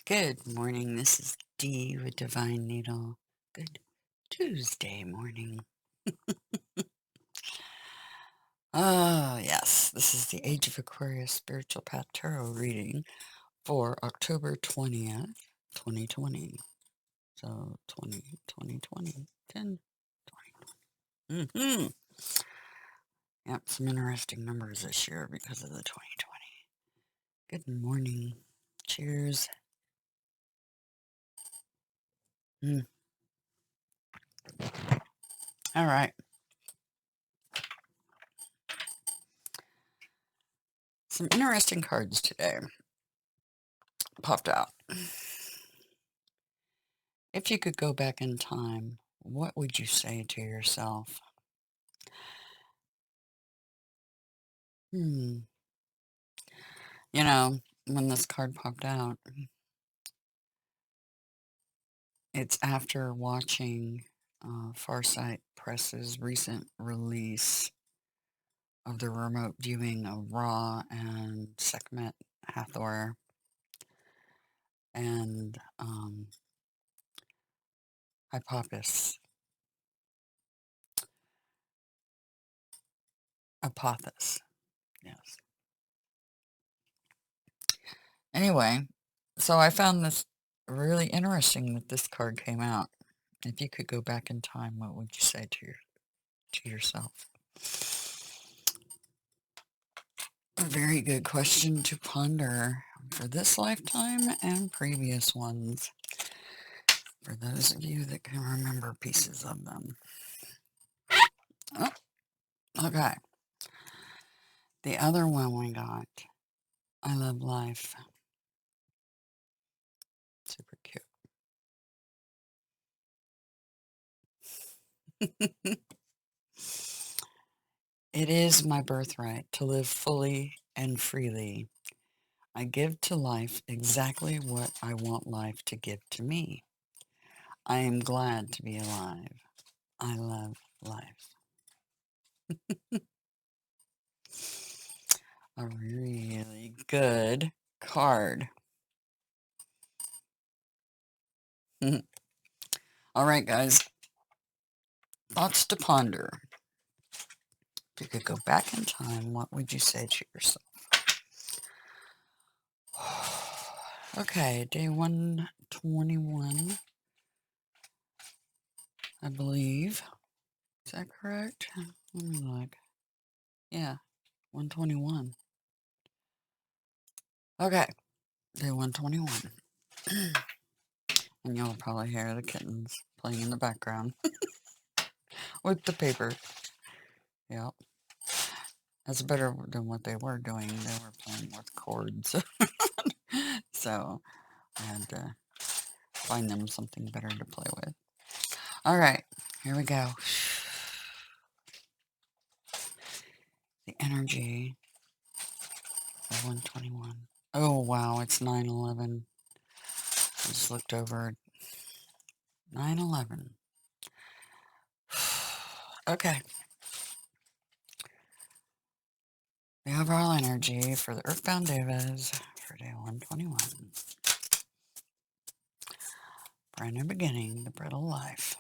Good morning. This is Dee with Divine Needle. Good Tuesday morning. Oh, yes. This is the Age of Aquarius Spiritual Path Tarot reading for October 20th, 2020. So 20, 10, 20. Yep, some interesting numbers this year because of the 2020. Good morning. Cheers. All right. Some interesting cards today popped out. If you could go back in time, what would you say to yourself? Hmm. You know, when this card popped out, it's after watching Farsight Press's recent release of the remote viewing of Ra and Sekhmet Hathor and Apophis. Yes. Anyway, so I found this really interesting that this card came out. If you could go back in time, what would you say to yourself? A very good question to ponder for this lifetime and previous ones, for those of you that can remember pieces of them. Oh, okay. The other one we got, I love life. Super cute. It is my birthright to live fully and freely. I give to life exactly what I want life to give to me. I am glad to be alive. I love life. A really good card. All right, guys. Thoughts to ponder. If you could go back in time, what would you say to yourself? Okay, day 121, I believe. Is that correct? Let me look. Yeah, 121. Okay, day 121. And you'll probably hear the kittens playing in the background with the paper. Yep. That's better than what they were doing. They were playing with cords. So I had to find them something better to play with. All right, here we go. The energy of 121. Oh, wow, it's 9/11. I just looked over 9/11. Okay. The overall energy for the Earthbound Devas for day 121. Brand new beginning, the bread of life.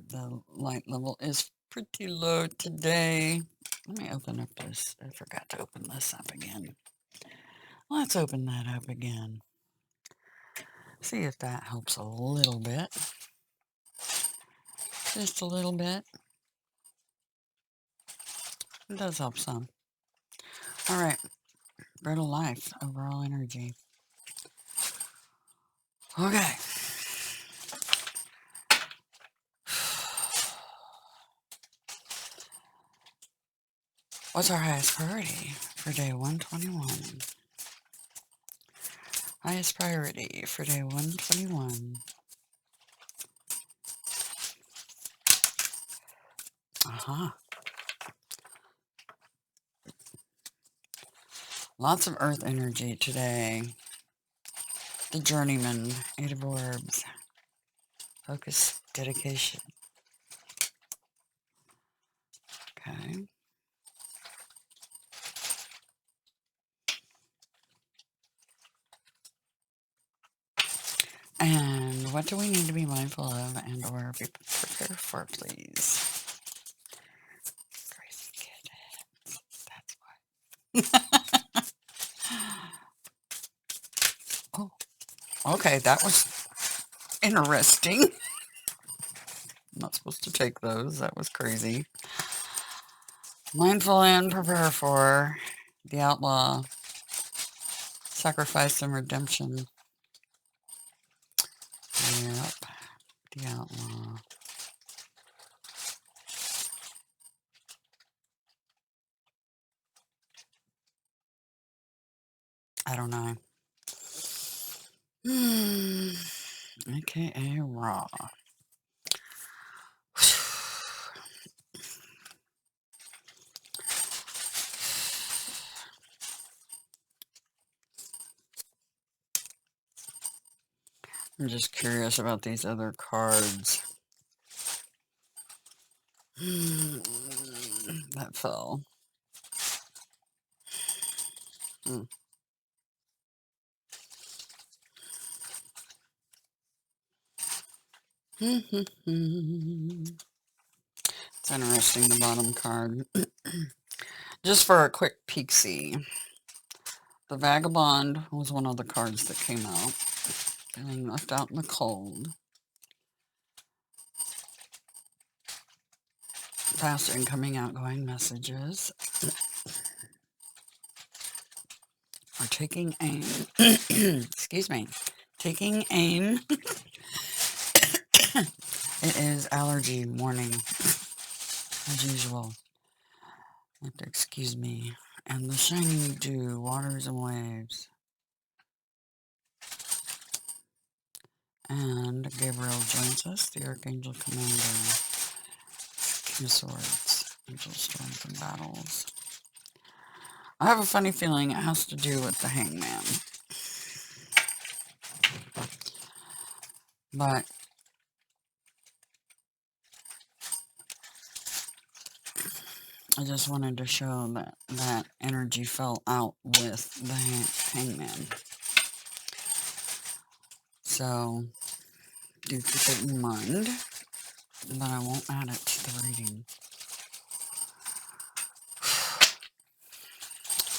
The light level is pretty low today. Let me open up this. I forgot to open this up again. Let's open that up again. See if that helps a little bit. Just a little bit. It does help some. All right. Bread of life. Overall energy. Okay. What's our highest priority for day 121? Highest priority for day 121. Lots of earth energy today. The journeyman, 8 of orbs. Focus, dedication. Okay. what do we need to be mindful of and or be prepared for, please? Crazy kid. That's why. Oh, okay, that was interesting. I'm not supposed to take those. That was crazy. Mindful and prepare for the outlaw. Sacrifice and redemption. Yep, the outlaw. I don't know. AKA raw. I'm just curious about these other cards. That fell. It's interesting, the bottom card. Just for a quick peek-see. The Vagabond was one of the cards that came out. Feeling left out in the cold. Fast incoming, outgoing messages. Or taking aim. Excuse me. Taking aim. It is allergy warning. As usual. You have to excuse me. And the shining dew, waters and waves. And Gabriel joins us, the Archangel Commander. King of Swords, Angel Storms and Battles. I have a funny feeling it has to do with the Hangman. But I just wanted to show that that energy fell out with the Hangman. So, do keep it in mind, but I won't add it to the reading.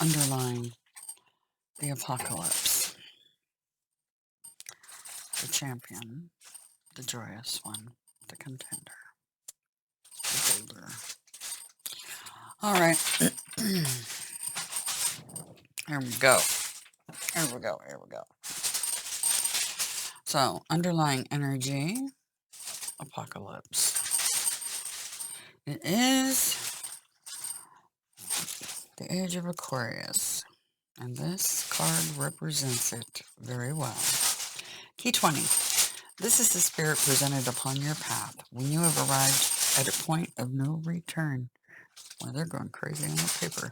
Underlying the apocalypse. The champion. The joyous one. The contender. The builder. Alright. Here we go. Here we go. Here we go. So, underlying energy. Apocalypse. It is the Age of Aquarius, and this card represents it very well. Key 20. This is the spirit presented upon your path when you have arrived at a point of no return. Well, they're going crazy on the paper.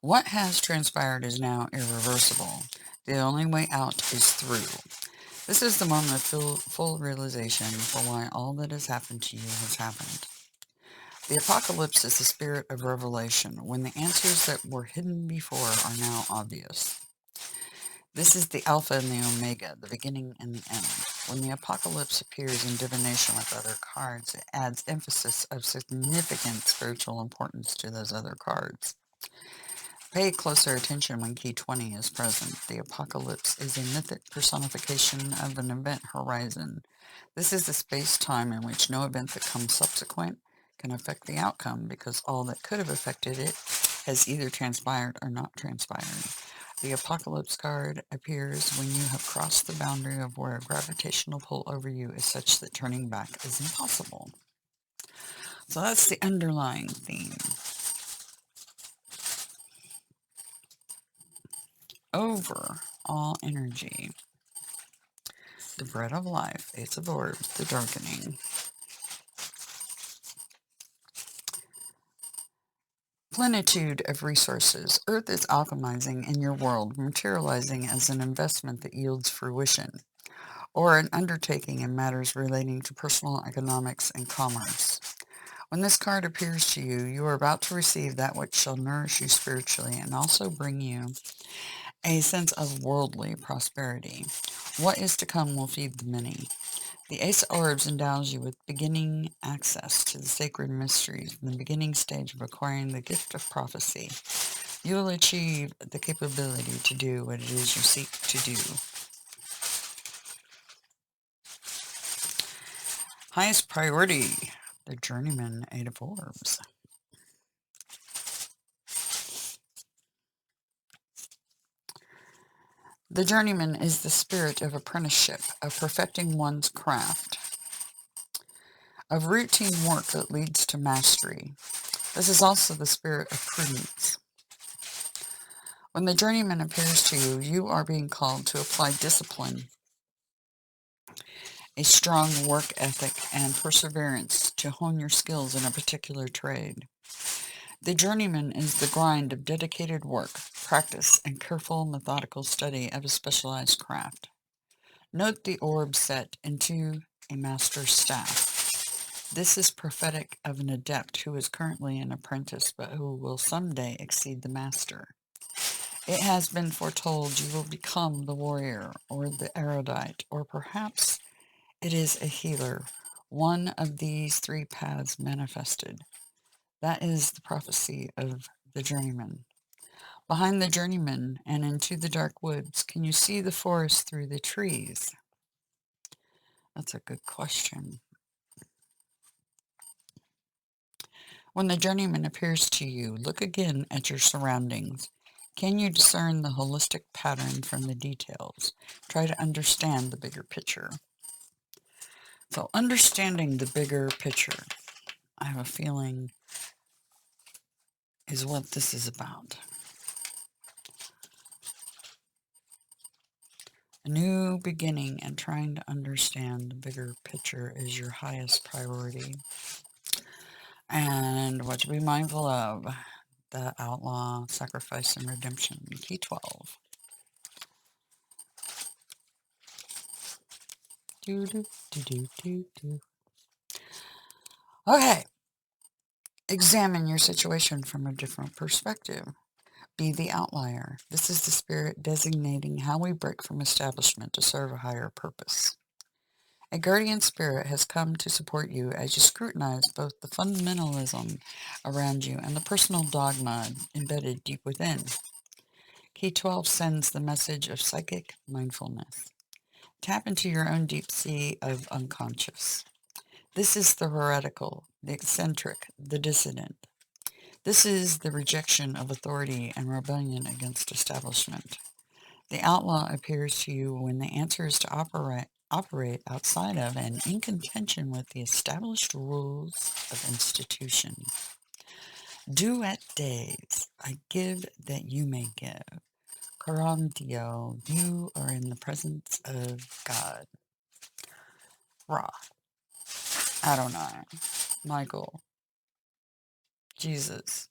What has transpired is now irreversible. The only way out is through. This is the moment of full realization for why all that has happened to you has happened. The apocalypse is the spirit of revelation, when the answers that were hidden before are now obvious. This is the Alpha and the Omega, the beginning and the end. When the apocalypse appears in divination with other cards, it adds emphasis of significant spiritual importance to those other cards. Pay closer attention when Key 20 is present. The apocalypse is a mythic personification of an event horizon. This is the space-time in which no event that comes subsequent can affect the outcome, because all that could have affected it has either transpired or not transpired. The apocalypse card appears when you have crossed the boundary of where a gravitational pull over you is such that turning back is impossible. So that's the underlying theme. Overall energy. The bread of life, Ace of Orbs, the darkening. Plenitude of resources. Earth is alchemizing in your world, materializing as an investment that yields fruition, or an undertaking in matters relating to personal economics and commerce. When this card appears to you, you are about to receive that which shall nourish you spiritually and also bring you A sense of worldly prosperity. What is to come will feed the many. The Ace of Orbs endows you with beginning access to the sacred mysteries in the beginning stage of acquiring the gift of prophecy. You will achieve the capability to do what it is you seek to do. Highest priority, the Journeyman, 8 of Orbs. The Journeyman is the spirit of apprenticeship, of perfecting one's craft, of routine work that leads to mastery. This is also the spirit of prudence. When the Journeyman appears to you, you are being called to apply discipline, a strong work ethic, and perseverance to hone your skills in a particular trade. The Journeyman is the grind of dedicated work, practice, and careful, methodical study of a specialized craft. Note the orb set into a master's staff. This is prophetic of an adept who is currently an apprentice, but who will someday exceed the master. It has been foretold you will become the warrior, or the erudite, or perhaps it is a healer, one of these 3 paths manifested. That is the prophecy of the Journeyman. Behind the Journeyman and into the dark woods, can you see the forest through the trees? That's a good question. When the Journeyman appears to you, look again at your surroundings. Can you discern the holistic pattern from the details? Try to understand the bigger picture. So understanding the bigger picture, I have a feeling, is what this is about. A new beginning and trying to understand the bigger picture is your highest priority. And what to be mindful of, the outlaw, sacrifice, and redemption, key 12. Okay. Examine your situation from a different perspective. Be the outlier. This is the spirit designating how we break from establishment to serve a higher purpose. A guardian spirit has come to support you as you scrutinize both the fundamentalism around you and the personal dogma embedded deep within. Key 12 sends the message of psychic mindfulness. Tap into your own deep sea of unconscious. This is the heretical, the eccentric, the dissident. This is the rejection of authority and rebellion against establishment. The outlaw appears to you when the answer is to operate outside of and in contention with the established rules of institution. Do at days, I give that you may give. Karam Dio, you are in the presence of God. Ra, Adonai, Michael, Jesus,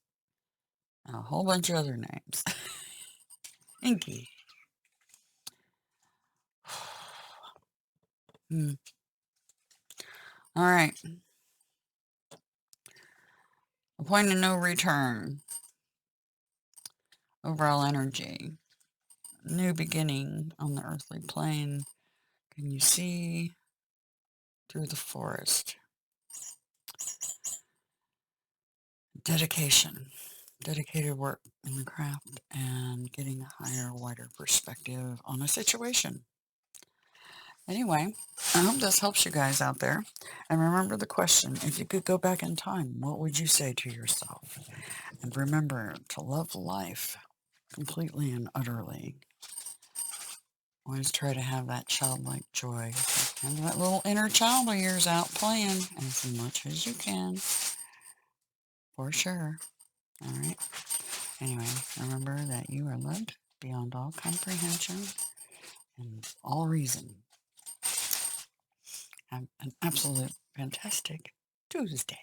and a whole bunch of other names. Inky. All right. A point of no return. Overall energy. New beginning on the earthly plane. Can you see through the forest? Dedication. Dedicated work in the craft and getting a higher, wider perspective on a situation. Anyway, I hope this helps you guys out there. And remember the question, if you could go back in time, what would you say to yourself? And remember to love life completely and utterly. Always try to have that childlike joy. And that little inner child of yours out playing as much as you can. For sure. All right. Anyway, remember that you are loved beyond all comprehension and all reason. Have an absolute fantastic Tuesday.